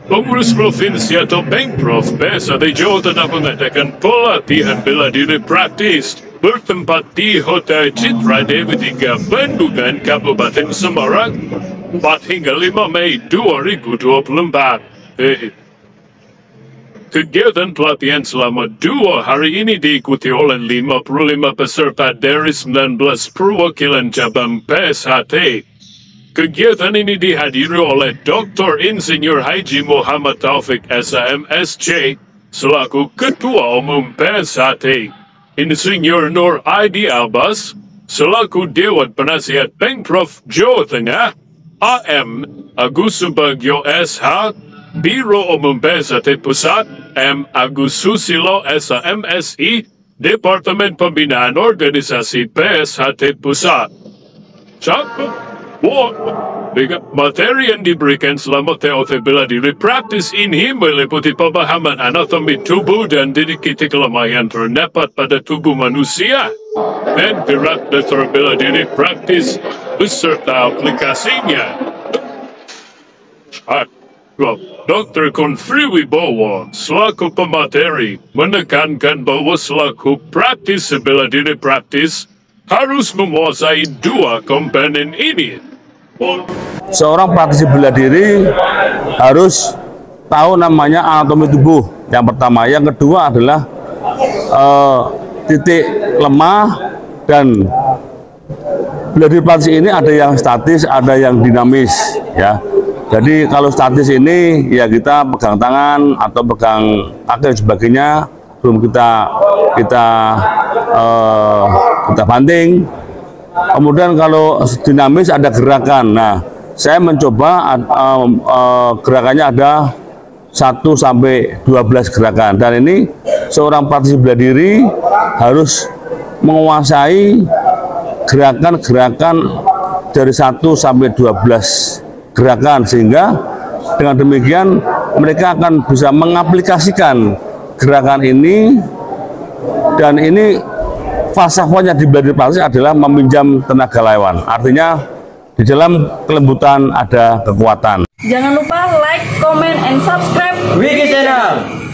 Pengurus provinsi atau Pengprov BSHT Jawa Tengah mengadakan pelatihan bela diri praktis bertempat di Hotel Citra Dewi 3 Bendungan, Kabupaten Semarang 4 hingga 5 Mei 2024. Kegiatan pelatihan selama 2 hari ini diikuti oleh 55 peserta dari 19 perwakilan cabang BSHT. Kegiatan ini dihadiri oleh Dr. Insinyur Haji Muhammad Taufik SMSC selaku Ketua Umum BSHT, Insinyur Nur Aidi Abbas selaku Dewan Penasihat Pengprov Jawa Tengah, AM Agus Subagio SH, Biro Umum BSHT Pusat, M. Agus Susilo SMSI, Departemen Pembinaan Organisasi BSHT Pusat. Materi yang diberikan selama TOT bela diri praktis ini meliputi pemahaman anatomi tubuh dan titik kelemahan terdapat pada tubuh manusia dan gerak dasar bela diri praktis beserta aplikasinya. Dr. Konfri Wibowo selaku pemateri menekankan bahwa selaku praktis bela diri praktis harus menguasai 2 komponen ini. Seorang praktisi bela diri harus tahu namanya anatomi tubuh. Yang pertama, yang kedua adalah titik lemah, dan bela diri praktisi ini ada yang statis, ada yang dinamis, ya. Jadi kalau statis ini ya kita pegang tangan atau pegang kaki dan sebagainya, belum kita banting. Kemudian kalau dinamis ada gerakan. Nah, saya mencoba gerakannya ada 1 sampai 12 gerakan, dan ini seorang praktisi bela diri harus menguasai gerakan-gerakan dari 1 sampai 12 gerakan, sehingga dengan demikian mereka akan bisa mengaplikasikan gerakan ini. Dan ini falsafahnya di bela diri praktis adalah meminjam tenaga lawan. Artinya di dalam kelembutan ada kekuatan. Jangan lupa like, comment, and subscribe Wiki Channel.